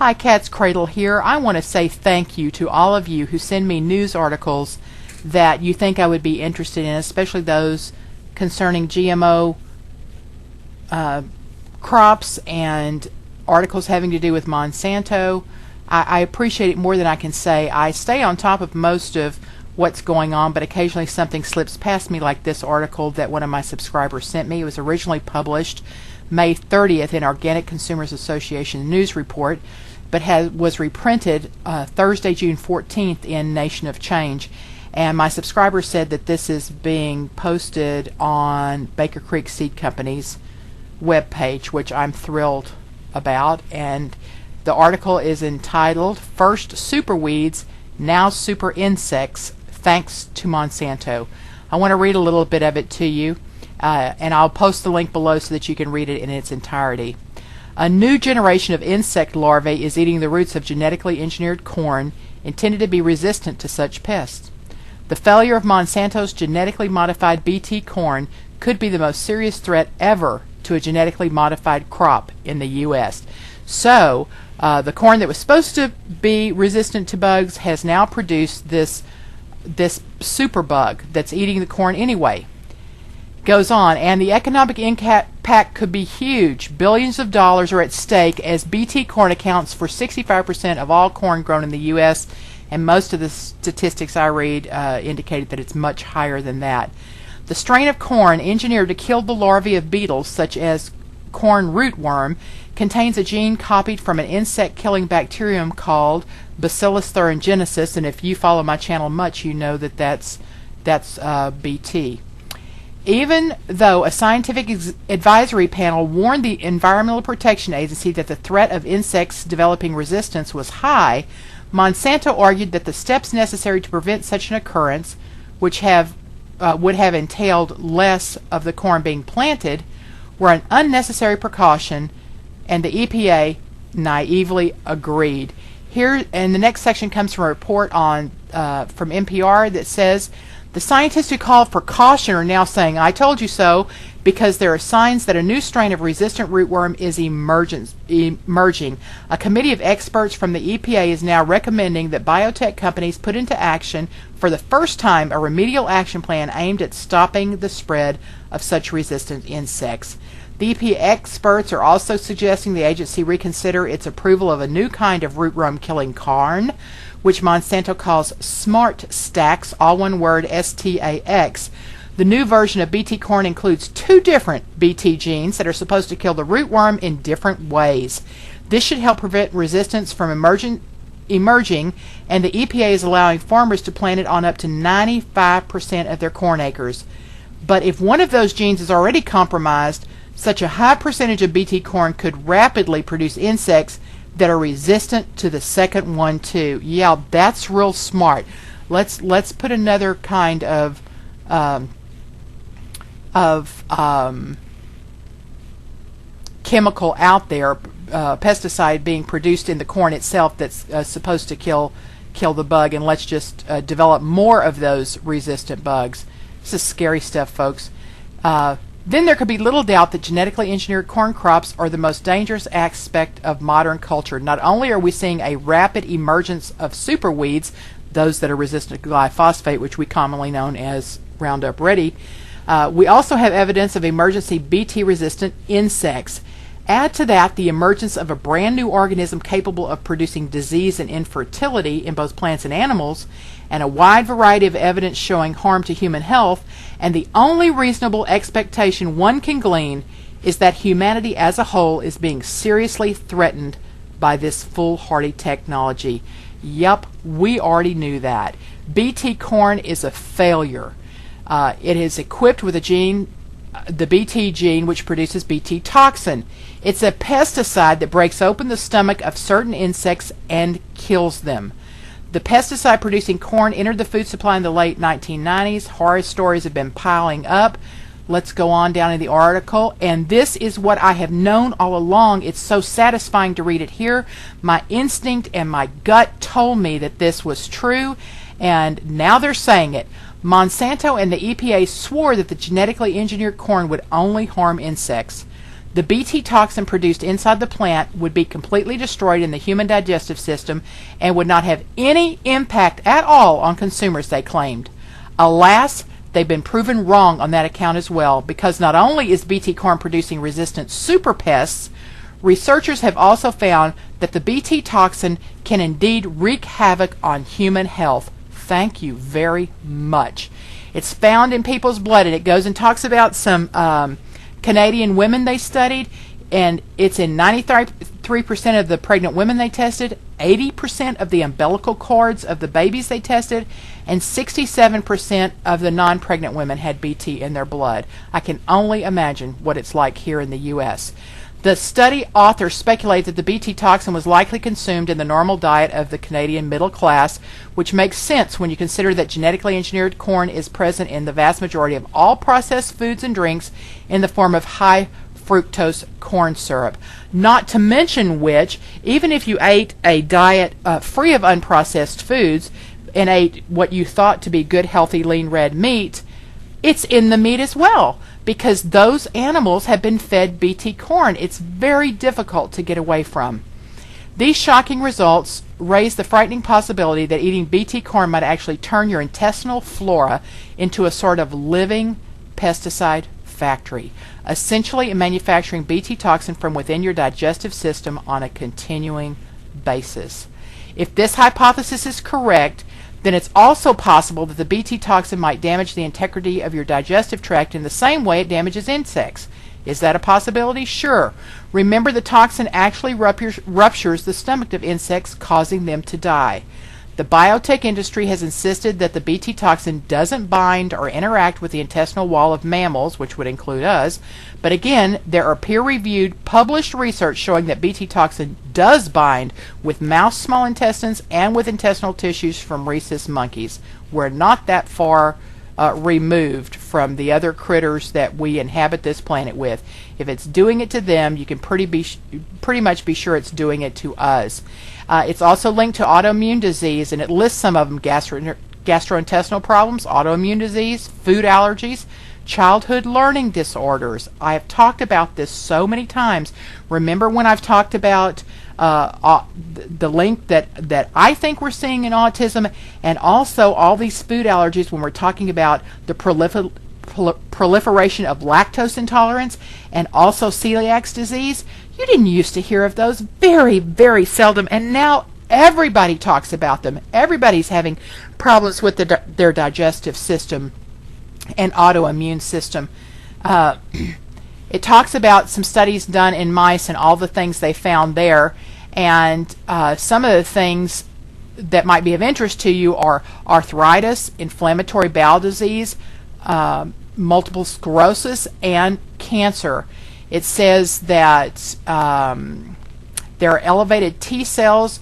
Hi, katzcradul here. I want to say thank you to all of you who send me news articles that you think I would be interested in, especially those concerning GMO crops and articles having to do with Monsanto. I appreciate it more than I can say. I stay on top of most of what's going on, but occasionally something slips past me, like this article that one of my subscribers sent me. It was originally published May 30th in Organic Consumers Association News Report, but was reprinted Thursday, June 14th in Nation of Change. And my subscriber said that this is being posted on Baker Creek Seed Company's webpage, which I'm thrilled about. And the article is entitled, "First Super Weeds, Now Super Insects, Thanks to Monsanto." I want to read a little bit of it to you, and I'll post the link below so that you can read it in its entirety. A new generation of insect larvae is eating the roots of genetically engineered corn intended to be resistant to such pests. The failure of Monsanto's genetically modified Bt corn could be the most serious threat ever to a genetically modified crop in the U.S. So, the corn that was supposed to be resistant to bugs has now produced this super bug that's eating the corn anyway. Goes on, and the economic impact could be huge. Billions of dollars are at stake, as Bt corn accounts for 65% of all corn grown in the U.S., and most of the statistics I read indicated that it's much higher than that. The strain of corn engineered to kill the larvae of beetles, such as corn rootworm, contains a gene copied from an insect-killing bacterium called Bacillus thuringiensis, and if you follow my channel much, you know that that's Bt. Even though a scientific advisory panel warned the Environmental Protection Agency that the threat of insects developing resistance was high, Monsanto argued that the steps necessary to prevent such an occurrence, which would have entailed less of the corn being planted, were an unnecessary precaution, and the EPA naively agreed. Here, and the next section comes from a report from NPR that says, "The scientists who called for caution are now saying, 'I told you so,' because there are signs that a new strain of resistant rootworm is emerging. A committee of experts from the EPA is now recommending that biotech companies put into action for the first time a remedial action plan aimed at stopping the spread of such resistant insects. The EPA experts are also suggesting the agency reconsider its approval of a new kind of rootworm killing corn, which Monsanto calls Smart Stacks, all one word, STAX. The new version of Bt corn includes 2 different Bt genes that are supposed to kill the rootworm in different ways. This should help prevent resistance from emerging, and the EPA is allowing farmers to plant it on up to 95% of their corn acres. But if one of those genes is already compromised, such a high percentage of Bt corn could rapidly produce insects that are resistant to the second one too." Yeah, that's real smart. Let's put another kind of chemical out there, pesticide being produced in the corn itself that's supposed to kill the bug, and let's just develop more of those resistant bugs. This is scary stuff, folks. Then there could be little doubt that genetically engineered corn crops are the most dangerous aspect of modern culture. Not only are we seeing a rapid emergence of super weeds, those that are resistant to glyphosate, which we commonly know as Roundup Ready, we also have evidence of emergency Bt-resistant insects. Add to that the emergence of a brand new organism capable of producing disease and infertility in both plants and animals, and a wide variety of evidence showing harm to human health, and the only reasonable expectation one can glean is that humanity as a whole is being seriously threatened by this foolhardy technology. Yup, we already knew that. Bt corn is a failure. It is equipped with a gene, the Bt gene, which produces Bt toxin. It's a pesticide that breaks open the stomach of certain insects and kills them. The pesticide-producing corn entered the food supply in the late 1990s. Horror stories have been piling up. Let's go on down in the article. And this is what I have known all along. It's so satisfying to read it here. My instinct and my gut told me that this was true, and now they're saying it. Monsanto and the EPA swore that the genetically engineered corn would only harm insects. The Bt toxin produced inside the plant would be completely destroyed in the human digestive system and would not have any impact at all on consumers, they claimed. Alas, they've been proven wrong on that account as well, because not only is Bt corn producing resistant superpests, researchers have also found that the Bt toxin can indeed wreak havoc on human health. Thank you very much. It's found in people's blood, and it goes and talks about some Canadian women they studied, and it's in 93% of the pregnant women they tested, 80% of the umbilical cords of the babies they tested, and 67% of the non-pregnant women had Bt in their blood. I can only imagine what it's like here in the U.S. The study authors speculate that the Bt toxin was likely consumed in the normal diet of the Canadian middle class, which makes sense when you consider that genetically engineered corn is present in the vast majority of all processed foods and drinks in the form of high fructose corn syrup. Not to mention which, even if you ate a diet free of unprocessed foods and ate what you thought to be good, healthy, lean red meat, it's in the meat as well, because those animals have been fed Bt corn. It's very difficult to get away from. These shocking results raise the frightening possibility that eating Bt corn might actually turn your intestinal flora into a sort of living pesticide factory, essentially manufacturing Bt toxin from within your digestive system on a continuing basis. If this hypothesis is correct, then it's also possible that the Bt toxin might damage the integrity of your digestive tract in the same way it damages insects. Is that a possibility? Sure. Remember, the toxin actually ruptures the stomach of insects, causing them to die. The biotech industry has insisted that the Bt toxin doesn't bind or interact with the intestinal wall of mammals, which would include us. But again, there are peer-reviewed, published research showing that Bt toxin does bind with mouse small intestines and with intestinal tissues from rhesus monkeys. We're not that far removed from the other critters that we inhabit this planet with. If it's doing it to them, you can pretty much be sure it's doing it to us. It's also linked to autoimmune disease, and it lists some of them: gastrointestinal problems, autoimmune disease, food allergies, childhood learning disorders. I have talked about this so many times. Remember when I've talked about the link that I think we're seeing in autism, and also all these food allergies when we're talking about the proliferation of lactose intolerance and also celiac disease? You didn't used to hear of those, very, very seldom, and now everybody talks about them. Everybody's having problems with their digestive system and autoimmune system. It talks about some studies done in mice and all the things they found there, and some of the things that might be of interest to you are arthritis, inflammatory bowel disease, multiple sclerosis, and cancer. It says that there are elevated T cells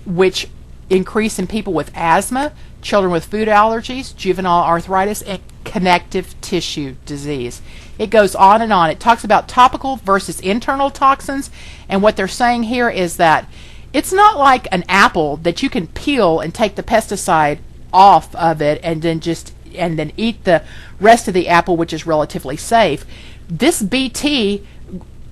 which increase in people with asthma, children with food allergies, juvenile arthritis, and connective tissue disease. It goes on and on. It talks about topical versus internal toxins, and what they're saying here is that it's not like an apple that you can peel and take the pesticide off of it and then eat the rest of the apple, which is relatively safe. This Bt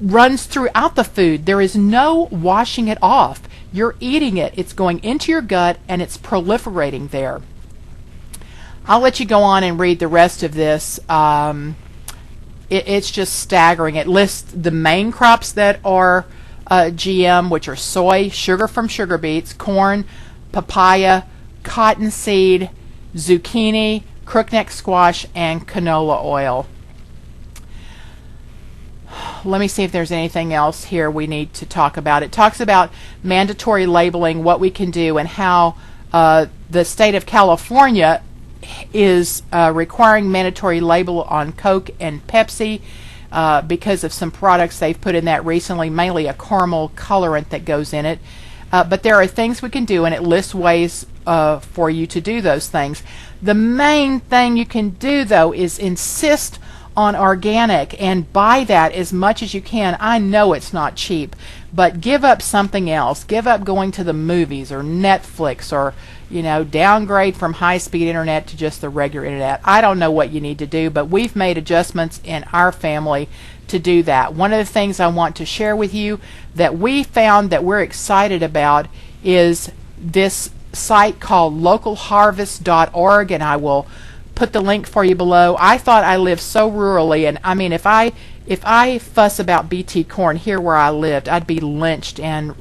runs throughout the food. There is no washing it off. You're eating it. It's going into your gut, and it's proliferating there. I'll let you go on and read the rest of this. It's just staggering. It lists the main crops that are GM, which are soy, sugar from sugar beets, corn, papaya, cottonseed, zucchini, crookneck squash, and canola oil. Let me see if there's anything else here we need to talk about. It talks about mandatory labeling, what we can do, and how the state of California is requiring mandatory label on Coke and Pepsi because of some products they've put in that recently, mainly a caramel colorant that goes in it. But there are things we can do, and it lists ways for you to do those things. The main thing you can do, though, is insist on organic and buy that as much as you can. I know it's not cheap, but give up something else. Give up going to the movies or Netflix or downgrade from high-speed internet to just the regular internet. I don't know what you need to do, but we've made adjustments in our family to do that. One of the things I want to share with you that we found that we're excited about is this site called localharvest.org, and I will put the link for you below. I thought I lived so rurally, and I mean, if I fuss about BT corn here where I lived, I'd be lynched and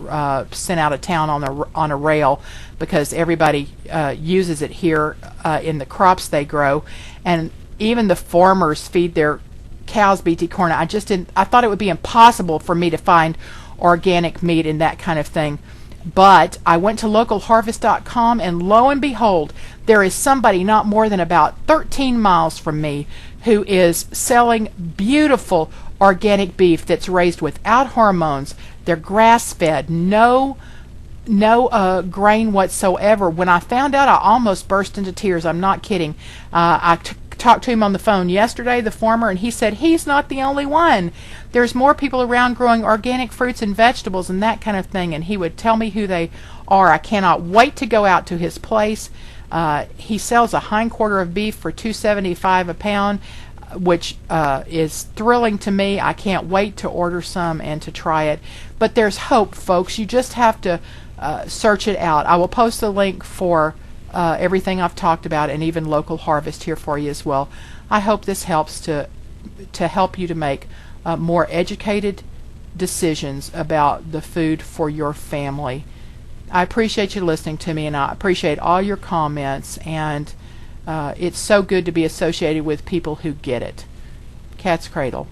sent out of town on a rail, because everybody uses it here in the crops they grow, and even the farmers feed their cows BT corn. I thought it would be impossible for me to find organic meat and that kind of thing. But I went to localharvest.com, and lo and behold, there is somebody not more than about 13 miles from me who is selling beautiful organic beef that's raised without hormones. They're grass-fed, no grain whatsoever. When I found out, I almost burst into tears. I'm not kidding. I talked to him on the phone yesterday, the farmer, and he said he's not the only one. There's more people around growing organic fruits and vegetables and that kind of thing, and he would tell me who they are. I cannot wait to go out to his place. He sells a hindquarter of beef for $2.75 a pound, which is thrilling to me. I can't wait to order some and to try it. But there's hope, folks. You just have to search it out. I will post the link for everything I've talked about, and even Local Harvest here for you as well. I hope this helps to help you to make more educated decisions about the food for your family. I appreciate you listening to me, and I appreciate all your comments, and it's so good to be associated with people who get it. Cat's Cradle.